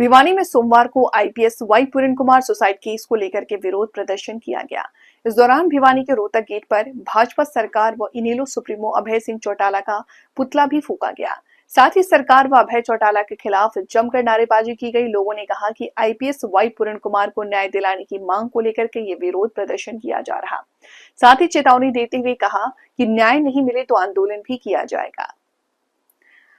भिवानी में सोमवार को आईपीएस वाई पूरन कुमार सुसाइड केस को लेकर के विरोध प्रदर्शन किया गया। इस दौरान भिवानी के रोहतक गेट पर भाजपा सरकार व इनेलो सुप्रीमो अभय सिंह चौटाला का पुतला भी फूंका गया। साथ ही सरकार व अभय चौटाला के खिलाफ जमकर नारेबाजी की गई। लोगों ने कहा कि आईपीएस वाई पूरन कुमार को न्याय दिलाने की मांग को लेकर के ये विरोध प्रदर्शन किया जा रहा। साथ ही चेतावनी देते हुए कहा कि न्याय नहीं मिले तो आंदोलन भी किया जाएगा।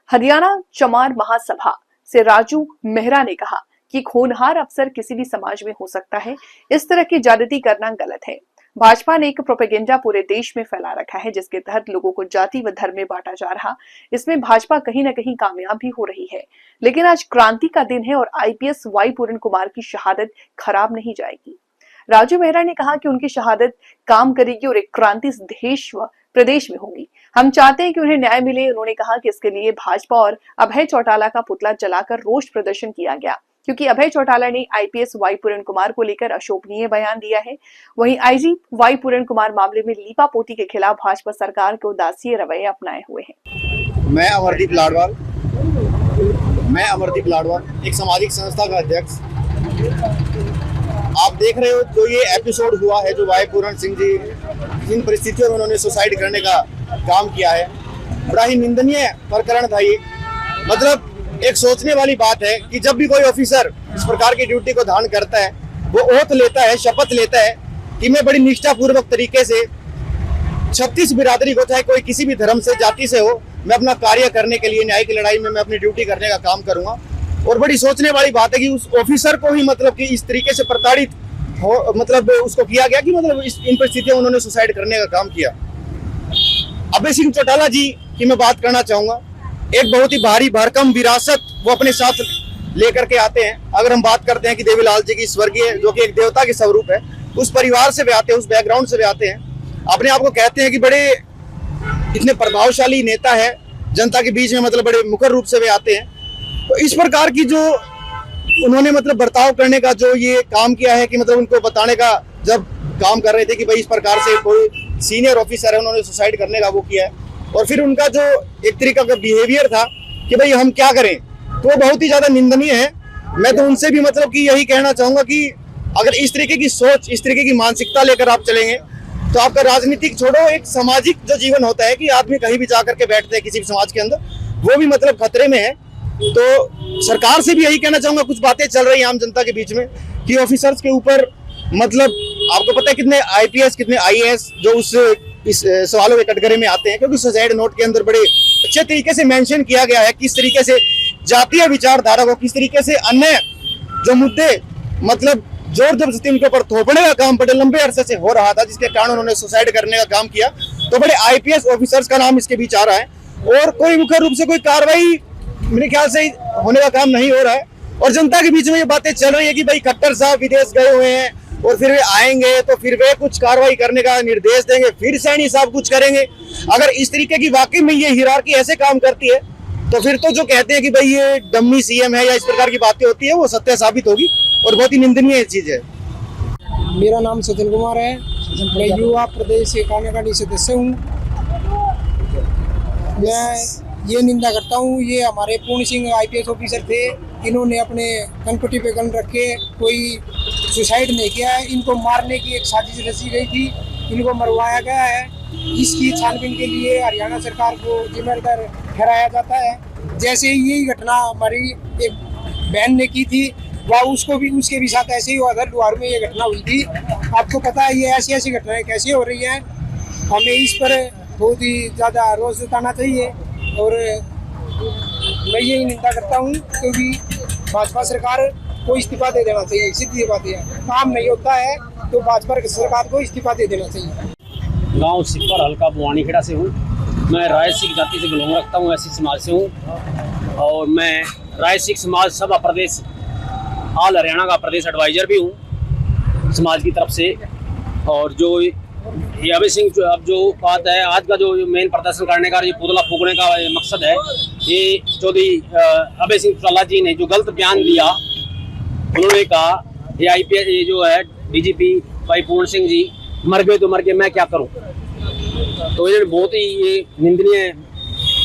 हरियाणा चमार महासभा से राजू मेहरा ने कहा कि खूनहार अफसर किसी भी समाज में हो सकता है, इस तरह की ज्यादती करना गलत है। भाजपा ने एक प्रोपेगेंडा पूरे देश में फैला रखा है, जिसके तहत लोगों को जाति व धर्म में बांटा जा रहा। इसमें भाजपा कहीं न कहीं कामयाब भी हो रही है, लेकिन आज क्रांति का दिन है और आईपीएस वाई पूरन कुमार की शहादत खराब नहीं जाएगी। राजू मेहरा ने कहा कि उनकी शहादत काम करेगी और एक क्रांति इस देश व प्रदेश में होगी। हम चाहते हैं कि उन्हें न्याय मिले। उन्होंने कहा कि इसके लिए भाजपा और अभय चौटाला का पुतला जलाकर रोष प्रदर्शन किया गया, क्योंकि अभय चौटाला ने आईपीएस वाई पूरन कुमार को लेकर अशोभनीय बयान दिया है। वहीं आईजी वाई पूरन कुमार मामले में लीपापोती के खिलाफ भाजपा सरकार को उदासीन रवैया अपनाए हुए हैं। मैं अमरदीप लाडवाल एक सामाजिक संस्था का अध्यक्ष। आप देख रहे हो जो ये एपिसोड हुआ है, जो वाई पूरन सिंह जी जिन परिस्थितियों में उन्होंने सुसाइड करने का काम किया है, बड़ा ही निंदनीय प्रकरण था ये। मतलब एक सोचने वाली बात है कि जब भी कोई ऑफिसर इस प्रकार की ड्यूटी को धारण करता है, वो ओथ लेता है, शपथ लेता है कि मैं बड़ी निष्ठापूर्वक तरीके से 36 बिरादरी को, चाहे कोई किसी भी धर्म से जाति से हो, मैं अपना कार्य करने के लिए न्याय की लड़ाई में मैं अपनी ड्यूटी करने का काम करूंगा। और बड़ी सोचने वाली बात है कि उस ऑफिसर को ही मतलब कि इस तरीके से प्रताड़ित हो, मतलब उसको किया गया कि मतलब इन परिस्थितियों में उन्होंने सुसाइड करने का काम किया। अभय सिंह चौटाला जी की मैं बात करना चाहूंगा। एक बहुत ही भारी भरकम विरासत वो अपने साथ लेकर के आते हैं। अगर हम बात करते हैं कि देवीलाल जी की स्वर्गीय, जो कि एक देवता के स्वरूप है, उस परिवार से वे आते हैं, उस बैकग्राउंड से वे आते हैं। अपने आप को कहते हैं कि बड़े इतने प्रभावशाली नेता है, जनता के बीच में मतलब बड़े मुखर रूप से वे आते हैं। तो इस प्रकार की जो उन्होंने मतलब बर्ताव करने का जो ये काम किया है कि मतलब उनको बताने का, जब काम कर रहे थे कि भाई इस प्रकार से कोई सीनियर ऑफिसर है, उन्होंने सुसाइड करने का वो किया है, और फिर उनका जो एक तरीका का बिहेवियर था कि भाई हम क्या करें, तो वो बहुत ही ज्यादा निंदनीय है। मैं तो उनसे भी मतलब कि यही कहना चाहूंगा कि अगर इस तरीके की सोच, इस तरीके की मानसिकता लेकर आप चलेंगे तो आपका राजनीतिक छोड़ो, एक सामाजिक जो जीवन होता है कि आदमी कहीं भी जाकर के बैठते हैं किसी भी समाज के अंदर, वो भी मतलब खतरे में है। तो सरकार से भी यही कहना चाहूंगा, कुछ बातें चल रही हैं आम जनता के बीच में कि ऑफिसर्स के ऊपर, मतलब आपको पता है कितने आईपीएस कितने आईएएस जो इस सवालों के कटघरे में आते हैं, क्योंकि सुसाइड नोट के अंदर बड़े अच्छे तरीके से मेंशन किया गया है किस तरीके से जातीय विचारधारा को, किस तरीके से अन्य जो मुद्दे मतलब जोर जबरदस्ती उनके ऊपर थोपने का काम बड़े लंबे अरसे से हो रहा था, जिसके कारण उन्होंने सुसाइड करने का काम किया। तो बड़े आईपीएस ऑफिसर्स का नाम इसके बीच आ रहा है, और कोई मुख्य रूप से कोई कार्रवाई मेरे ख्याल से होने का काम नहीं हो रहा है। और जनता के बीच में ये बातें चल रही है कि भाई खट्टर साहब विदेश गए हुए हैं और फिर वे आएंगे तो फिर वे कुछ कार्रवाई करने का निर्देश देंगे, फिर सैनी साहब कुछ करेंगे। अगर इस तरीके की वाकई में ये हिरार्की ऐसे काम करती है, तो फिर तो जो कहते हैं कि भाई ये डम्मी सीएम है या इस प्रकार की बातें होती है, वो सत्य साबित होगी और बहुत ही निंदनीय चीज है। मेरा नाम सज्जन कुमार है, मैं युवा प्रदेश कार्यकारिणी सदस्य हूँ। मैं ये निंदा करता हूँ, ये हमारे पूर्ण सिंह आईपीएस ऑफिसर थे, इन्होंने अपने कनपट्टी पे गन रखे, कोई सुसाइड नहीं किया है। इनको मारने की एक साजिश रची गई थी, इनको मरवाया गया है। इसकी छानबीन के लिए हरियाणा सरकार को जिम्मेदार ठहराया जाता है। जैसे यही घटना हमारी एक बहन ने की थी, वह उसको भी उसके भी साथ ऐसे ही हुआ था। लुहार में ये घटना हुई थी। आपको पता है ये ऐसी ऐसी घटनाएं कैसे हो रही हैं, हमें इस पर बहुत ही ज़्यादा रोष जताना चाहिए। और मैं यही निंदा करता हूँ, क्योंकि भाजपा सरकार को इस्तीफा दे देना चाहिए। सीधी बात है, काम नहीं होता है तो भाजपा सरकार को इस्तीफा दे देना चाहिए। गांव सिक्कर हल्का बुआनीखेड़ा से हूँ। मैं राय सिख जाति से बिलोंग रखता हूँ, ऐसी समाज से हूँ, और मैं राय सिख समाज सभा प्रदेश ऑल हरियाणा का प्रदेश एडवाइजर भी हूँ समाज की तरफ से। और जो ये अभय सिंह अब जो बात है, आज का जो मेन प्रदर्शन करने का, ये पुतला फूकने का मकसद है, ये चौधरी अभय सिंह चौटाला जी ने जो गलत बयान दिया, उन्होंने कहा ये आईपीएस ये जो है डीजीपी वाई पूरन सिंह जी मर गए तो मर गए, मैं क्या करूं। तो इन्होंने बहुत ही ये निंदनीय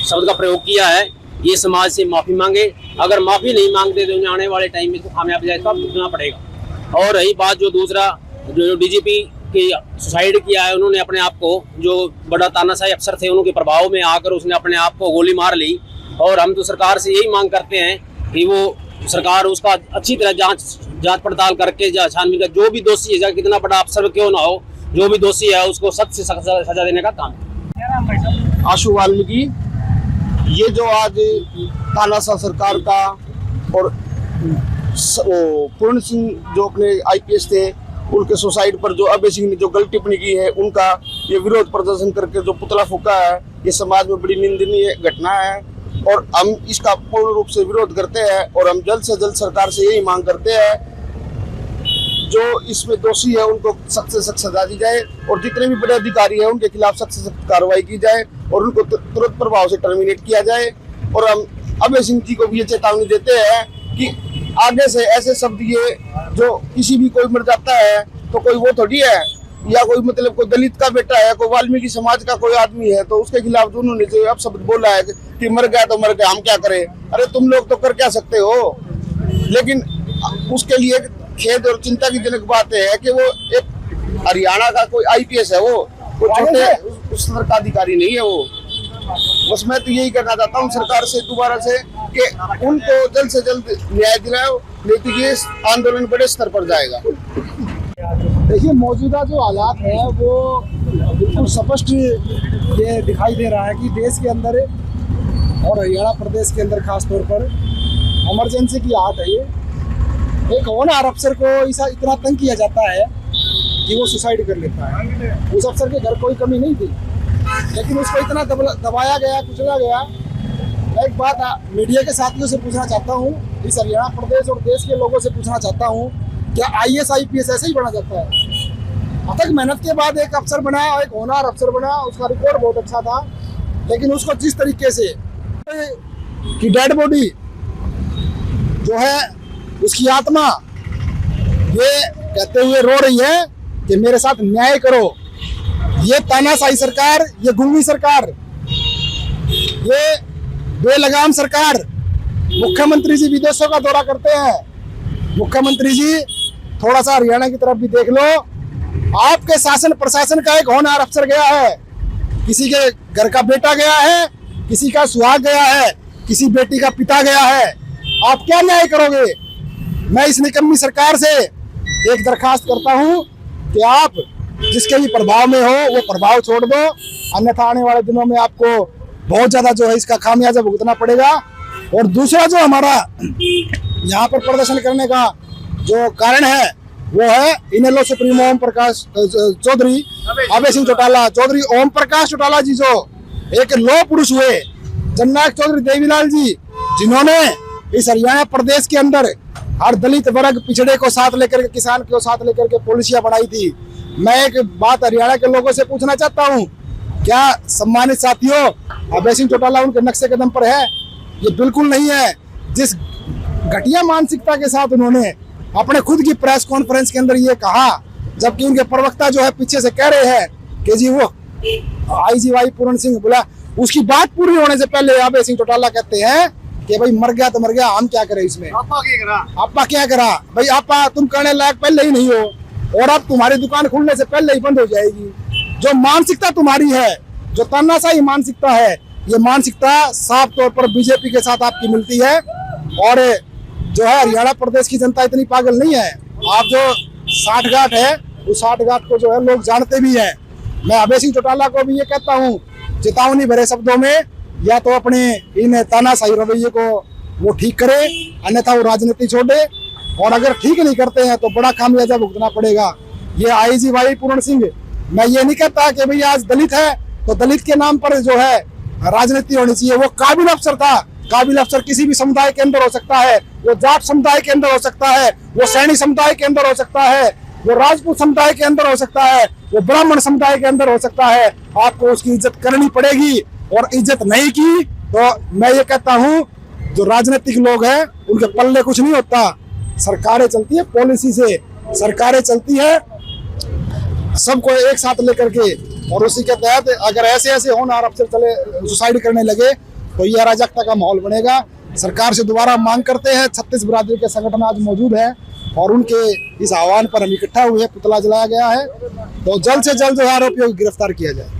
शब्द का प्रयोग किया है। ये समाज से माफ़ी मांगे। अगर माफ़ी नहीं मांगते तो इन्हें आने वाले टाइम में इसको खामियाजा इसका भुगतना पड़ेगा। और रही बात जो दूसरा जो डीजीपी की सुसाइड किया है, उन्होंने अपने आप को, जो बड़ा तानाशाही अफसर थे उनके प्रभाव में आकर उसने अपने आप को गोली मार ली। और हम तो सरकार से यही मांग करते हैं कि वो सरकार उसका अच्छी तरह जांच पड़ताल करके छानबीन का, जो भी दोषी है, कितना बड़ा अफसर क्यों ना हो, जो भी दोषी है उसको सख्त से सख्त सजा देने का काम। आशु वाल्मीकि, ये जो आज तानाशाह सरकार का और पूर्ण सिंह जो अपने आईपीएस थे उनके सुसाइड पर जो अभय सिंह ने जो गलत टिप्पणी की है, उनका ये विरोध प्रदर्शन करके जो पुतला फूका है, ये समाज में बड़ी निंदनीय घटना है और हम इसका पूर्ण रूप से विरोध करते हैं। और हम जल्द से जल्द सरकार से यही मांग करते हैं, जो इसमें दोषी है उनको सख्त से सख्त सजा दी जाए और जितने भी बड़े अधिकारी हैं उनके खिलाफ सख्त से सख्त कार्रवाई की जाए और उनको तुरंत प्रभाव से टर्मिनेट किया जाए। और हम अभय सिंह जी को भी ये चेतावनी देते हैं कि आगे से ऐसे शब्द ये जो किसी भी कोई मर जाता है तो कोई वो थोड़ी है, या कोई मतलब कोई दलित का बेटा है, कोई वाल्मीकि समाज का कोई आदमी है, तो उसके खिलाफ जो उन्होंने जो अब शब्द बोला है कि मर गया तो मर गया, हम क्या करें। अरे तुम लोग तो कर क्या सकते हो। लेकिन उसके लिए खेद और चिंता की जनक बात है कि वो एक हरियाणा का कोई आईपीएस है, वो छोटे उस स्तर का अधिकारी नहीं है वो। बस मैं तो यही करना चाहता हूँ सरकार से दोबारा से कि उनको जल्द से जल्द न्याय दिलाओ, नहीं तो ये आंदोलन बड़े स्तर पर जाएगा। देखिए, मौजूदा जो हालात है वो बिल्कुल स्पष्ट ये दिखाई दे रहा है कि देश के अंदर और हरियाणा प्रदेश के अंदर खास तौर पर इमरजेंसी की हालत है। ये एक होनहार अफसर को इतना तंग किया जाता है कि वो सुसाइड कर लेता है। उस अफसर के घर कोई कमी नहीं थी, लेकिन उसको इतना दबाया गया, कुचला गया। मैं एक बात मीडिया के साथियों से पूछना चाहता हूँ, इस हरियाणा प्रदेश और देश के लोगों से पूछना चाहता हूँ, क्या आईएएस आईपीएस ऐसे ही बना जाता है? अथक मेहनत के बाद एक अफसर बना, एक होनहार अफसर बना, उसका रिकॉर्ड बहुत अच्छा था, लेकिन उसको जिस तरीके से कि डेड बॉडी जो है उसकी आत्मा ये कहते हुए रो रही है कि मेरे साथ न्याय करो। ये तानाशाही सरकार, ये गुंगी सरकार, ये बेलगाम सरकार। मुख्यमंत्री जी विदेशों का दौरा करते हैं। मुख्यमंत्री जी थोड़ा सा हरियाणा की तरफ भी देख लो। आपके शासन प्रशासन का एक होनहार अफसर गया है, किसी के घर का बेटा गया है, किसी का सुहाग गया है, किसी बेटी का पिता गया है, आप क्या न्याय करोगे? मैं इस निकम्मी सरकार से एक दरखास्त करता हूं कि आप जिसके भी प्रभाव में हो वो प्रभाव छोड़ दो, अन्यथा आने वाले दिनों में आपको बहुत ज्यादा जो है इसका खामियाजा भुगतना पड़ेगा। और दूसरा जो हमारा यहाँ पर प्रदर्शन करने का जो कारण है वो है इनेलो सुप्रीमो ओम प्रकाश चौधरी, अभय सिंह चौटाला चौधरी, ओम प्रकाश चौटाला जी जो एक लौह पुरुष हुए, जननायक चौधरी देवीलाल जी, जिन्होंने इस हरियाणा प्रदेश के अंदर हर दलित वर्ग पिछड़े को साथ लेकर के, किसान को साथ लेकर के पॉलिसियां बनाई थी। मैं एक बात हरियाणा के लोगों से पूछना चाहता हूं, क्या सम्मानित साथियों अभय सिंह चौटाला उनके नक्शे कदम पर है? ये बिल्कुल नहीं है। जिस घटिया मानसिकता के साथ उन्होंने अपने खुद की प्रेस कॉन्फ्रेंस के अंदर ये कहा, जबकि उनके प्रवक्ता जो है पीछे से कह रहे हैं कि जी वो आईजीवाई पूर्ण सिंह बोला, उसकी बात पूरी होने से पहले अभय सिंह चौटाला कहते हैं कि भाई मर गया तो मर गया, हम क्या करें इसमें, आपा क्या करा भाई, आपा तुम करने लायक पहले ही नहीं हो और अब तुम्हारी दुकान खुलने से पहले ही बंद हो जाएगी। जो मानसिकता तुम्हारी है, जो तानाशाही मानसिकता है, ये मानसिकता साफ तौर पर बीजेपी के साथ आपकी मिलती है। और जो है हरियाणा प्रदेश की जनता इतनी पागल नहीं है। आप जो साठगांठ है उस साठगांठ को जो है लोग जानते भी हैं। मैं अभय सिंह चौटाला को भी ये कहता हूँ, चेतावनी भरे शब्दों में, या तो अपने इन तानाशाही रवैये को वो ठीक करे, अन्यथा वो राजनीति छोड़े, और अगर ठीक नहीं करते हैं तो बड़ा खामियाजा भुगतना पड़ेगा। ये आईजीवाई पूर्ण सिंह, मैं ये नहीं कहता कि भाई आज दलित है तो दलित के नाम पर जो है राजनीति होनी चाहिए। वो काबिल अफसर था। काबिल अफसर किसी भी समुदाय के अंदर हो सकता है, वो जाट समुदाय के अंदर हो सकता है, वो सैनी समुदाय के अंदर हो सकता है, वो राजपूत समुदाय के अंदर हो सकता है, वो ब्राह्मण समुदाय के अंदर हो सकता है। आपको उसकी इज्जत करनी पड़ेगी, और इज्जत नहीं की तो मैं ये कहता हूँ जो राजनीतिक लोग हैं उनके पल्ले कुछ नहीं होता। सरकारें चलती है पॉलिसी से, सरकारें चलती है सबको एक साथ लेकर के, और उसी के तहत अगर ऐसे ऐसे होनहार अफसर चले सुसाइड करने लगे तो ये अराजकता का माहौल बनेगा। सरकार से दोबारा मांग करते हैं, 36 बिरादरी के संगठन आज मौजूद है और उनके इस आह्वान पर हम इकट्ठा हुए हैं, पुतला जलाया गया है, तो जल्द से जल्द जो आरोपियों को गिरफ्तार किया जाए।